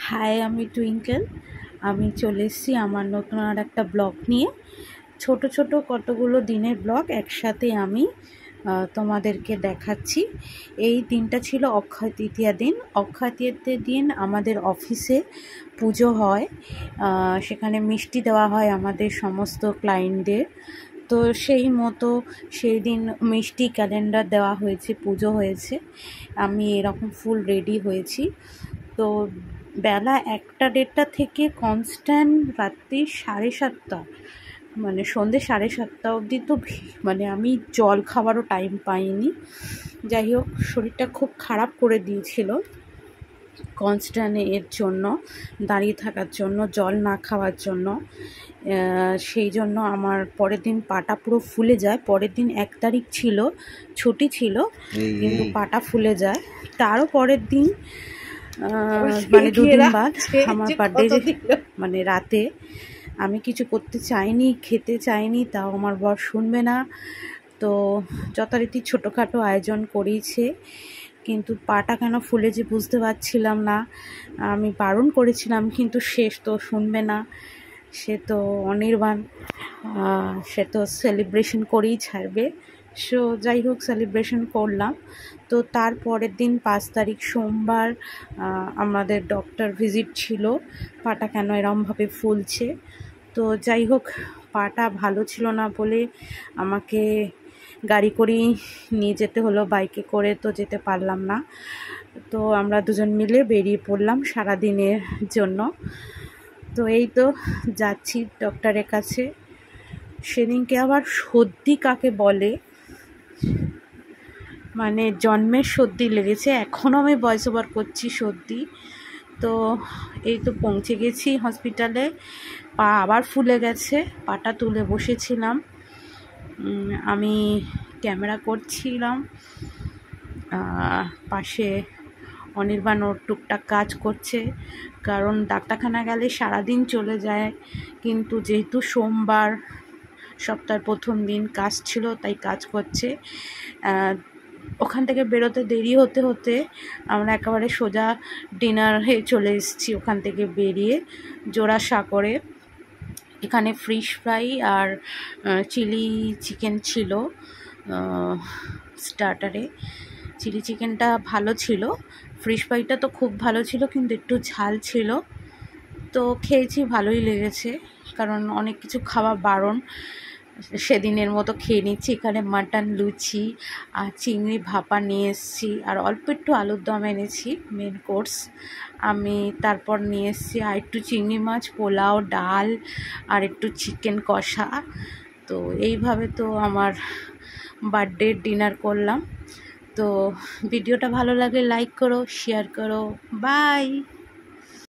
High, আমি twinkle. আমি চলে এসেছি আমার নতুন আর একটা ব্লগ নিয়ে। ছোট ছোট কতগুলো দিনের ব্লগ একসাথে আমি তোমাদেরকে দেখাচ্ছি। এই দিনটা ছিল অক্ষয় তৃতীয়া দিন। অক্ষয় তৃতীয়া দিন আমাদের অফিসে পুজো হয়, সেখানে মিষ্টি দেওয়া হয় আমাদের সমস্ত ক্লায়েন্টদের। তো সেই মতো সেই দিন মিষ্টি ক্যালেন্ডার দেওয়া হয়েছে, পুজো হয়েছে। আমি এরকম ফুল রেডি হয়েছি। তো বেলা 1টা-1:30 থেকে কনস্ট্যান্ট রাত্রি 7:30, মানে সন্ধ্যে 7:30 অবধি তো মানে আমি জল খাওয়ারও টাইম পাইনি। যাই হোক, শরীরটা খুব খারাপ করে দিয়েছিল কনস্ট্যান্ট এর জন্য, দাঁড়িয়ে থাকার জন্য, জল না খাওয়ার জন্য। সেই জন্য আমার পরের দিন পাটা পুরো ফুলে যায়। পরের দিন 1 তারিখ ছিল, ছুটি ছিল, কিন্তু পাটা ফুলে যায়। তারও পরের দিন মানে 2 দিন বাদ আমার বার্থডে, মানে রাতে আমি কিছু করতে চাইনি, খেতে চাইনি, তাও আমার বর শুনবে না। তো যথারীতি ছোটোখাটো আয়োজন করেছে, কিন্তু পাটা কেন ফুলেছে বুঝতে পারছিলাম না। আমি বারণ করেছিলাম, কিন্তু শেষ তো শুনবে না, সে তো অনির্বাণ, সে তো সেলিব্রেশন করেই ছাড়বে। সো যাই হোক, সেলিব্রেশন করলাম। তো তার পরের দিন 5 তারিখ সোমবার আমাদের ডক্টর ভিজিট ছিল, পাটা কেন এরমভাবে ফুলছে। তো যাই হোক, পাটা ভালো ছিল না বলে আমাকে গাড়ি করেই নিয়ে যেতে হলো, বাইকে করে তো যেতে পারলাম না। তো আমরা দুজন মিলে বেরিয়ে পড়লাম সারাদিনের জন্য। তো এই তো যাচ্ছি ডক্টরের কাছে। সেদিনকে আবার সর্দি কাকে বলে, মানে জন্মের সর্দি লেগেছে, এখনও আমি ভয়েস ওভার করছি সর্দি। তো এই তো পৌঁছে গেছি হসপিটালে। পা আবার ফুলে গেছে, পাটা তুলে বসেছিলাম, আমি ক্যামেরা করছিলাম, পাশে অনির্বাণ ওর টুকটাক কাজ করছে, কারণ ডাক্তারখানা গেলে সারাদিন চলে যায়। কিন্তু যেহেতু সোমবার সপ্তাহের প্রথম দিন, কাজ ছিল, তাই কাজ করছে। ওখান থেকে বেরোতে দেরি হতে হতে আমরা একেবারে সোজা ডিনারে চলে এসেছি। ওখান থেকে বেরিয়ে জোড়াসাঁকোরে, এখানে ফিশ ফ্রাই আর চিলি চিকেন ছিল স্টার্টারে। চিলি চিকেনটা ভালো ছিল, ফিশ ফ্রাইটা তো খুব ভালো ছিল, কিন্তু একটু ঝাল ছিল। তো খেয়েছি, ভালোই লেগেছে, কারণ অনেক কিছু খাওয়া বারণ, সেদিনের মতো খেয়ে নিচ্ছি। এখানে মাটন লুচি আর চিংড়ি ভাপা নিয়ে এসেছি, আর অল্প একটু আলুর দম এনেছি মেন কোর্স। আমি তারপর নিয়ে এসেছি আর একটু চিংড়ি মাছ, পোলাও, ডাল আর একটু চিকেন কষা। তো এইভাবে তো আমার বার্থডে ডিনার করলাম। তো ভিডিওটা ভালো লাগলে লাইক করো, শেয়ার করো, বাই।